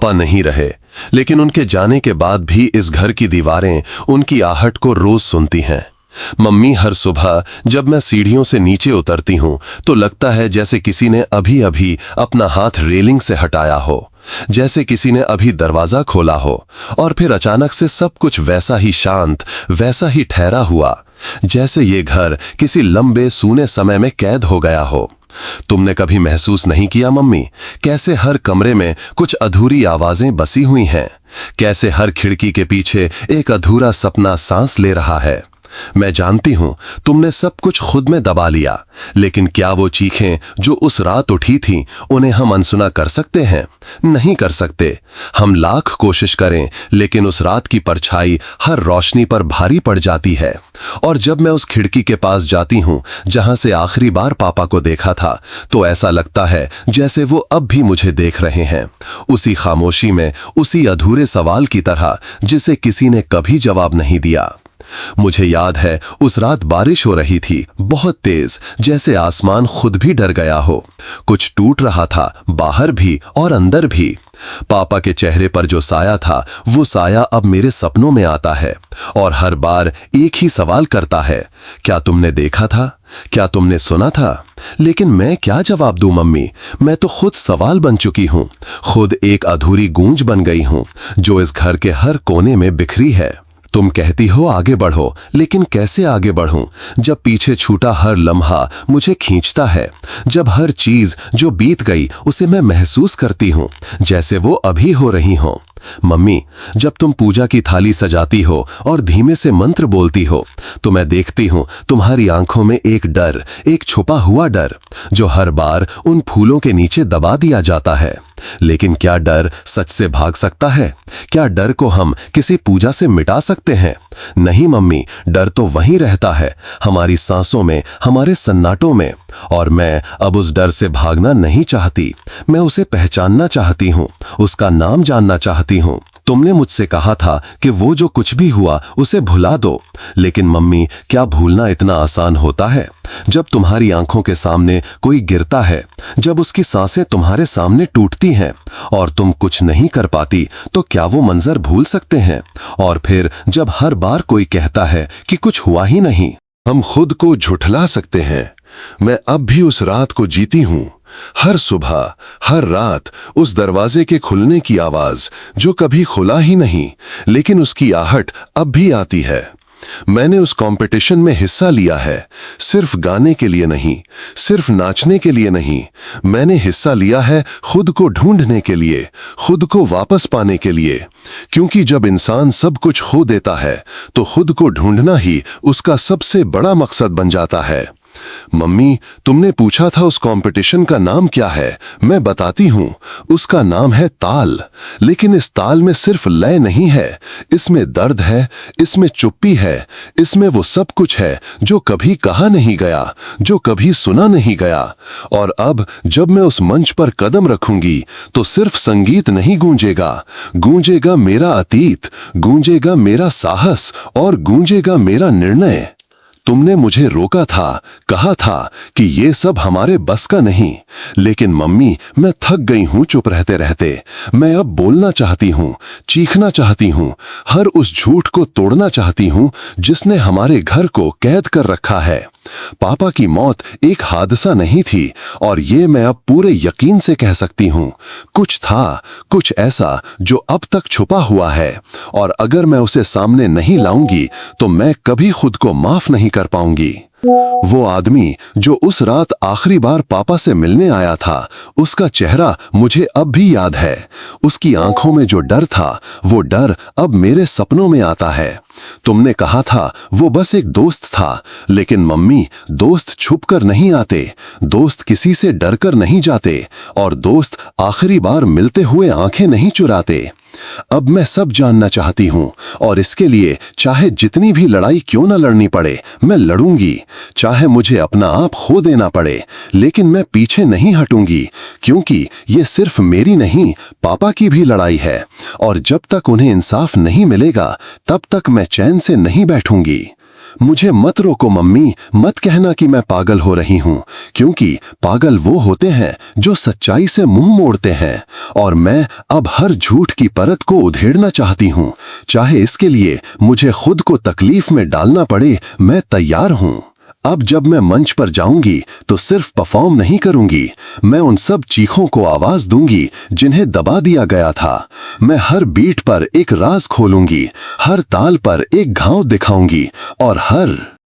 पापा नहीं रहे, लेकिन उनके जाने के बाद भी इस घर की दीवारें उनकी आहट को रोज सुनती हैं। मम्मी, हर सुबह जब मैं सीढ़ियों से नीचे उतरती हूं तो लगता है जैसे किसी ने अभी अभी अपना हाथ रेलिंग से हटाया हो, जैसे किसी ने अभी दरवाजा खोला हो, और फिर अचानक से सब कुछ वैसा ही शांत, वैसा ही ठहरा हुआ, जैसे ये घर किसी लंबे सूने समय में कैद हो गया हो। तुमने कभी महसूस नहीं किया मम्मी, कैसे हर कमरे में कुछ अधूरी आवाजें बसी हुई हैं, कैसे हर खिड़की के पीछे एक अधूरा सपना सांस ले रहा है? मैं जानती हूं तुमने सब कुछ खुद में दबा लिया, लेकिन क्या वो चीखें जो उस रात उठी थीं उन्हें हम अनसुना कर सकते हैं? नहीं कर सकते। हम लाख कोशिश करें, लेकिन उस रात की परछाई हर रोशनी पर भारी पड़ जाती है। और जब मैं उस खिड़की के पास जाती हूं जहां से आखिरी बार पापा को देखा था, तो ऐसा लगता है जैसे वो अब भी मुझे देख रहे हैं, उसी खामोशी में, उसी अधूरे सवाल की तरह जिसे किसी ने कभी जवाब नहीं दिया। मुझे याद है उस रात बारिश हो रही थी, बहुत तेज, जैसे आसमान खुद भी डर गया हो। कुछ टूट रहा था, बाहर भी और अंदर भी। पापा के चेहरे पर जो साया था, वो साया अब मेरे सपनों में आता है और हर बार एक ही सवाल करता है, क्या तुमने देखा था? क्या तुमने सुना था? लेकिन मैं क्या जवाब दूं मम्मी? मैं तो खुद सवाल बन चुकी हूं, खुद एक अधूरी गूंज बन गई हूं, जो इस घर के हर कोने में बिखरी है। तुम कहती हो आगे बढ़ो, लेकिन कैसे आगे बढ़ूं जब पीछे छूटा हर लम्हा मुझे खींचता है, जब हर चीज जो बीत गई उसे मैं महसूस करती हूं जैसे वो अभी हो रही हो। मम्मी, जब तुम पूजा की थाली सजाती हो और धीमे से मंत्र बोलती हो, तो मैं देखती हूं तुम्हारी आंखों में एक डर, एक छुपा हुआ डर, जो हर बार उन फूलों के नीचे दबा दिया जाता है। लेकिन क्या डर सच से भाग सकता है? क्या डर को हम किसी पूजा से मिटा सकते हैं? नहीं मम्मी, डर तो वहीं रहता है, हमारी सांसों में, हमारे सन्नाटों में। और मैं अब उस डर से भागना नहीं चाहती, मैं उसे पहचानना चाहती हूँ, उसका नाम जानना चाहती हूँ। तुमने मुझसे कहा था कि वो जो कुछ भी हुआ उसे भुला दो, लेकिन मम्मी, क्या भूलना इतना आसान होता है? जब तुम्हारी आंखों के सामने कोई गिरता है, जब उसकी सांसें तुम्हारे सामने टूटती हैं और तुम कुछ नहीं कर पाती, तो क्या वो मंजर भूल सकते हैं? और फिर जब हर बार कोई कहता है कि कुछ हुआ ही नहीं, हम खुद को झुठला सकते हैं। मैं अब भी उस रात को जीती हूं, हर सुबह, हर रात उस दरवाजे के खुलने की आवाज जो कभी खुला ही नहीं, लेकिन उसकी आहट अब भी आती है। मैंने उस कंपटीशन में हिस्सा लिया है, सिर्फ गाने के लिए नहीं, सिर्फ नाचने के लिए नहीं। मैंने हिस्सा लिया है खुद को ढूंढने के लिए, खुद को वापस पाने के लिए, क्योंकि जब इंसान सब कुछ खो देता है तो खुद को ढूंढना ही उसका सबसे बड़ा मकसद बन जाता है। मम्मी, तुमने पूछा था उस कंपटीशन का नाम क्या है? मैं बताती हूं, उसका नाम है ताल। लेकिन इस ताल में सिर्फ लय नहीं है, इसमें दर्द है, इसमें चुप्पी है, इसमें वो सब कुछ है जो कभी कहा नहीं गया, जो कभी सुना नहीं गया। और अब जब मैं उस मंच पर कदम रखूंगी तो सिर्फ संगीत नहीं गूंजेगा, गूंजेगा मेरा अतीत, गूंजेगा मेरा साहस और गूंजेगा मेरा निर्णय। तुमने मुझे रोका था, कहा था कि ये सब हमारे बस का नहीं, लेकिन मम्मी, मैं थक गई हूं चुप रहते रहते। मैं अब बोलना चाहती हूं, चीखना चाहती हूं, हर उस झूठ को तोड़ना चाहती हूं जिसने हमारे घर को कैद कर रखा है। पापा की मौत एक हादसा नहीं थी, और ये मैं अब पूरे यकीन से कह सकती हूं। कुछ था, कुछ ऐसा जो अब तक छुपा हुआ है, और अगर मैं उसे सामने नहीं लाऊंगी तो मैं कभी खुद को माफ नहीं कर पाऊंगी। वो आदमी जो उस रात आखिरी बार पापा से मिलने आया था, उसका चेहरा मुझे अब भी याद है। उसकी आंखों में जो डर था, वो डर अब मेरे सपनों में आता है। तुमने कहा था वो बस एक दोस्त था, लेकिन मम्मी, दोस्त छुप कर नहीं आते, दोस्त किसी से डर कर नहीं जाते, और दोस्त आखिरी बार मिलते हुए आंखें नहीं चुराते। अब मैं सब जानना चाहती हूं, और इसके लिए चाहे जितनी भी लड़ाई क्यों न लड़नी पड़े, मैं लड़ूंगी। चाहे मुझे अपना आप खो देना पड़े, लेकिन मैं पीछे नहीं हटूंगी, क्योंकि ये सिर्फ मेरी नहीं, पापा की भी लड़ाई है। और जब तक उन्हें इंसाफ नहीं मिलेगा, तब तक मैं चैन से नहीं बैठूंगी। मुझे मत रोको मम्मी, मत कहना कि मैं पागल हो रही हूँ, क्योंकि पागल वो होते हैं जो सच्चाई से मुंह मोड़ते हैं। और मैं अब हर झूठ की परत को उधेड़ना चाहती हूँ, चाहे इसके लिए मुझे खुद को तकलीफ में डालना पड़े, मैं तैयार हूँ। अब जब मैं मंच पर जाऊंगी तो सिर्फ परफॉर्म नहीं करूंगी, मैं उन सब चीखों को आवाज दूंगी जिन्हें दबा दिया गया था। मैं हर बीट पर एक राज खोलूंगी, हर ताल पर एक घाव दिखाऊंगी और हर